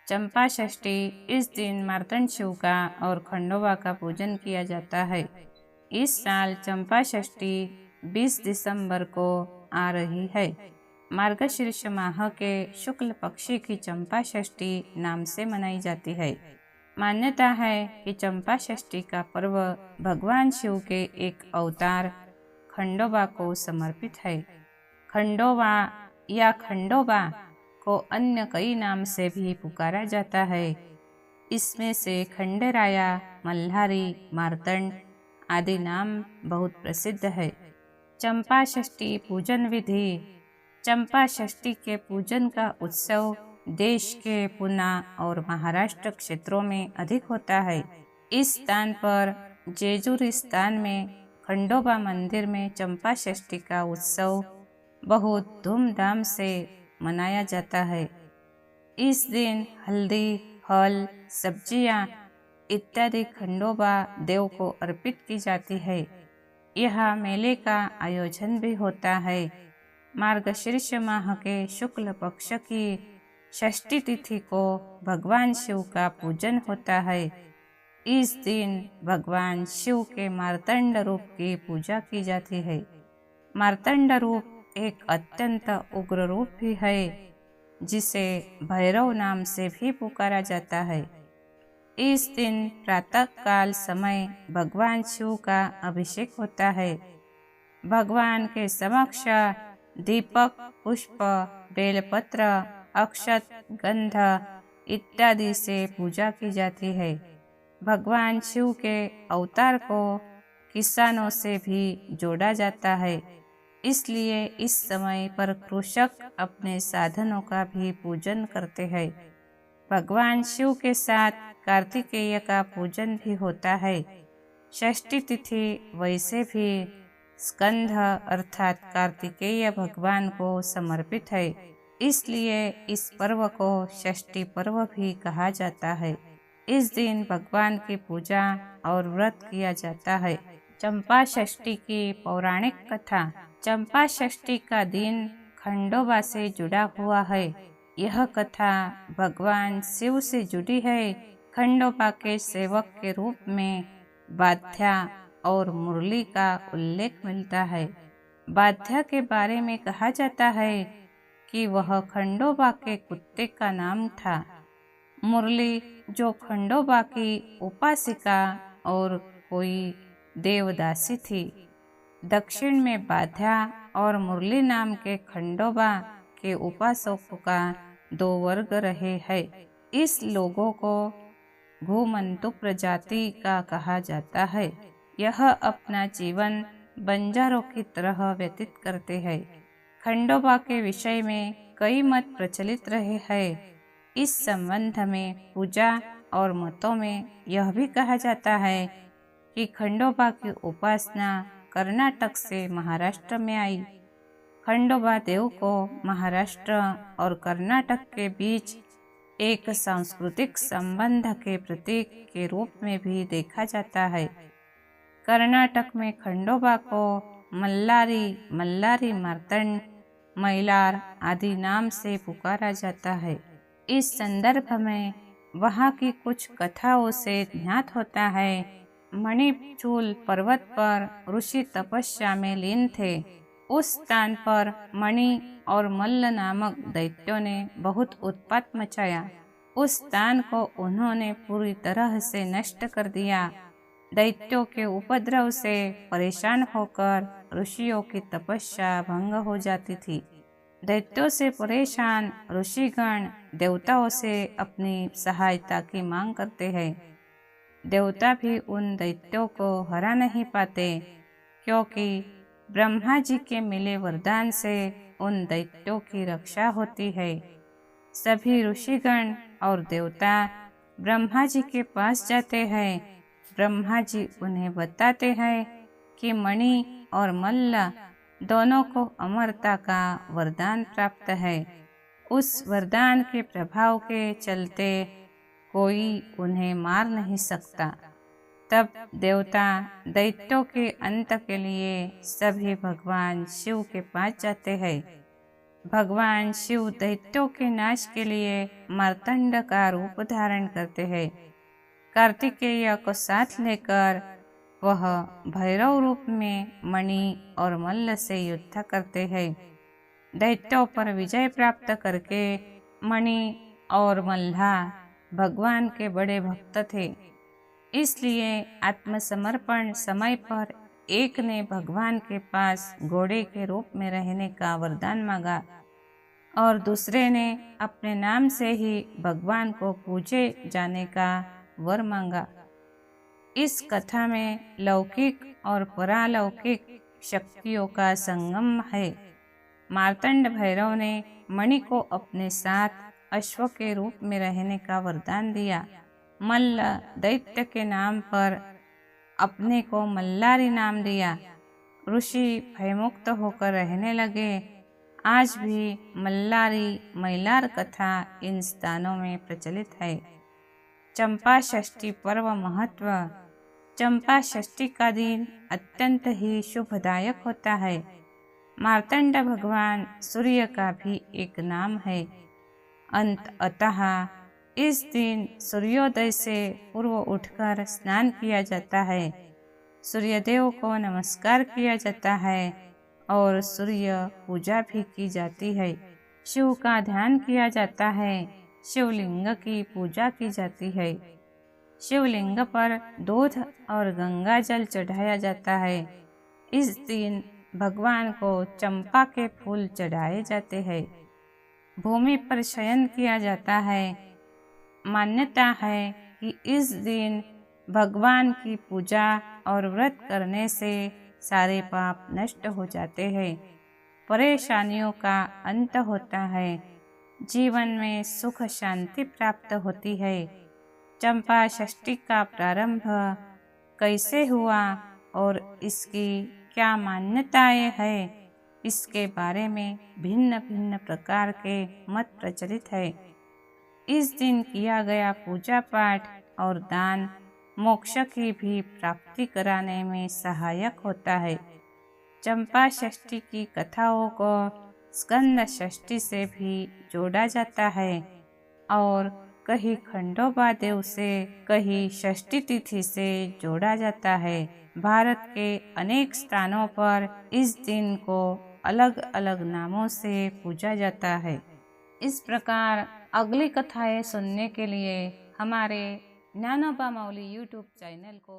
चंपा षष्ठी, इस दिन मार्तंड शिव का और खंडोबा का पूजन किया जाता है। इस साल चंपा षष्ठी 20 दिसंबर को आ रही है। मार्गशीर्ष माह के शुक्ल पक्षी की चंपा षष्ठी नाम से मनाई जाती है। मान्यता है कि चंपा षष्ठी का पर्व भगवान शिव के एक अवतार खंडोबा को समर्पित है। खंडोबा या खंडोबा को अन्य कई नाम से भी पुकारा जाता है। इसमें से खंडेराया, मल्हारी, मार्तंड आदि नाम बहुत प्रसिद्ध है। चंपा षष्ठी पूजन विधि। चंपा षष्ठी के पूजन का उत्सव देश के पुणे और महाराष्ट्र क्षेत्रों में अधिक होता है। इस स्थान पर जेजुरी स्थान में खंडोबा मंदिर में चंपा षष्ठी का उत्सव बहुत धूमधाम से मनाया जाता है। इस दिन हल्दी, फल, सब्जियां इत्यादि खंडोबा देव को अर्पित की जाती है। यह मेले का आयोजन भी होता है। मार्गशीर्ष माह के शुक्ल पक्ष की षष्ठी तिथि को भगवान शिव का पूजन होता है। इस दिन भगवान शिव के मार्तंड रूप की पूजा की जाती है। मार्तंड रूप एक अत्यंत उग्र रूप भी है, जिसे भैरव नाम से भी पुकारा जाता है। इस दिन प्रातः काल समय भगवान शिव का अभिषेक होता है। भगवान के समक्ष दीपक, पुष्प, बेलपत्र, अक्षत, गंध इत्यादि से पूजा की जाती है। भगवान शिव के अवतार को किसानों से भी जोड़ा जाता है, इसलिए इस समय पर कृषक अपने साधनों का भी पूजन करते हैं। भगवान शिव के साथ कार्तिकेय का पूजन भी होता है। षष्ठी तिथि वैसे भी स्कंध अर्थात कार्तिकेय भगवान को समर्पित है, इसलिए इस पर्व को षष्ठी पर्व भी कहा जाता है। इस दिन भगवान की पूजा और व्रत किया जाता है। चंपा षष्ठी की पौराणिक कथा। चंपा षष्ठी का दिन खंडोबा से जुड़ा हुआ है। यह कथा भगवान शिव से जुड़ी है। खंडोबा के सेवक के रूप में बाध्या और मुरली का उल्लेख मिलता है। बाध्या के बारे में कहा जाता है कि वह खंडोबा के कुत्ते का नाम था। मुरली जो खंडोबा की उपासिका और कोई देवदासी थी। दक्षिण में बाध्या और मुरली नाम के खंडोबा के उपासकों का दो वर्ग रहे हैं। इस लोगों को घुमंतु प्रजाति का कहा जाता है। यह अपना जीवन बंजारों की तरह व्यतीत करते हैं। खंडोबा के विषय में कई मत प्रचलित रहे हैं। इस संबंध में पूजा और मतों में यह भी कहा जाता है कि खंडोबा की उपासना कर्नाटक से महाराष्ट्र में आई। खंडोबा देव को महाराष्ट्र और कर्नाटक के बीच एक सांस्कृतिक संबंध के प्रतीक के रूप में भी देखा जाता है। कर्नाटक में खंडोबा को मल्लारी, मल्लारी मार्तंड, मैलार आदि नाम से पुकारा जाता है। इस संदर्भ में वहाँ की कुछ कथाओं से ज्ञात होता है। मणिचूल पर्वत पर ऋषि तपस्या में लीन थे। उस स्थान पर मणि और मल्ल नामक दैत्यों ने बहुत उत्पात मचाया। उस स्थान को उन्होंने पूरी तरह से नष्ट कर दिया। दैत्यों के उपद्रव से परेशान होकर ऋषियों की तपस्या भंग हो जाती थी। दैत्यों से परेशान ऋषिगण देवताओं से अपनी सहायता की मांग करते हैं। देवता भी उन दैत्यों को हरा नहीं पाते, क्योंकि ब्रह्मा जी के मिले वरदान से उन दैत्यों की रक्षा होती है। सभी ऋषिगण और देवता ब्रह्मा जी के पास जाते हैं। ब्रह्मा जी उन्हें बताते हैं कि मणि और मल्ल दोनों को अमरता का वरदान प्राप्त है। उस वरदान के प्रभाव के चलते कोई उन्हें मार नहीं सकता। तब देवता दैत्यों के अंत के लिए सभी भगवान शिव के पास जाते हैं। भगवान शिव दैत्यों के नाश के लिए मार्तंड का रूप धारण करते हैं। कार्तिकेय को साथ लेकर वह भैरव रूप में मणि और मल्ल से युद्ध करते हैं। दैत्यों पर विजय प्राप्त करके मणि और मल्हा भगवान के बड़े भक्त थे। इसलिए आत्मसमर्पण समय पर एक ने भगवान के पास घोड़े के रूप में रहने का वरदान मांगा और दूसरे ने अपने नाम से ही भगवान को पूजे जाने का वर मांगा। इस कथा में लौकिक और परालौकिक शक्तियों का संगम है। मार्तंड भैरव ने मणि को अपने साथ अश्व के रूप में रहने का वरदान दिया। मल्ल दैत्य के नाम पर अपने को मल्लारी नाम दिया। ऋषि भयमुक्त होकर रहने लगे। आज भी मल्लारी मैलार कथा इन स्थानों में प्रचलित है। चंपा षष्ठी पर्व महत्व। चंपा षष्ठी का दिन अत्यंत ही शुभदायक होता है। मार्तंड भगवान सूर्य का भी एक नाम है। अतः इस दिन सूर्योदय से पूर्व उठकर स्नान किया जाता है, सूर्यदेव को नमस्कार किया जाता है और सूर्य पूजा भी की जाती है। शिव का ध्यान किया जाता है, शिवलिंग की पूजा की जाती है। शिवलिंग पर दूध और गंगा जल चढ़ाया जाता है। इस दिन भगवान को चंपा के फूल चढ़ाए जाते हैं। भूमि पर शयन किया जाता है। मान्यता है कि इस दिन भगवान की पूजा और व्रत करने से सारे पाप नष्ट हो जाते हैं, परेशानियों का अंत होता है, जीवन में सुख शांति प्राप्त होती है। चंपा षष्ठी का प्रारंभ कैसे हुआ और इसकी क्या मान्यताएं हैं, इसके बारे में भिन्न भिन्न प्रकार के मत प्रचलित है। इस दिन किया गया पूजा पाठ और दान मोक्ष की भी प्राप्ति कराने में सहायक होता है। चंपा षष्ठी की कथाओं को स्कंद षष्ठी से भी जोड़ा जाता है और कहीं खंडोबा देव से, कहीं षष्ठी तिथि से जोड़ा जाता है। भारत के अनेक स्थानों पर इस दिन को अलग अलग नामों से पूजा जाता है। इस प्रकार अगली कथाएं सुनने के लिए हमारे ज्ञानोबा मौली यूट्यूब चैनल को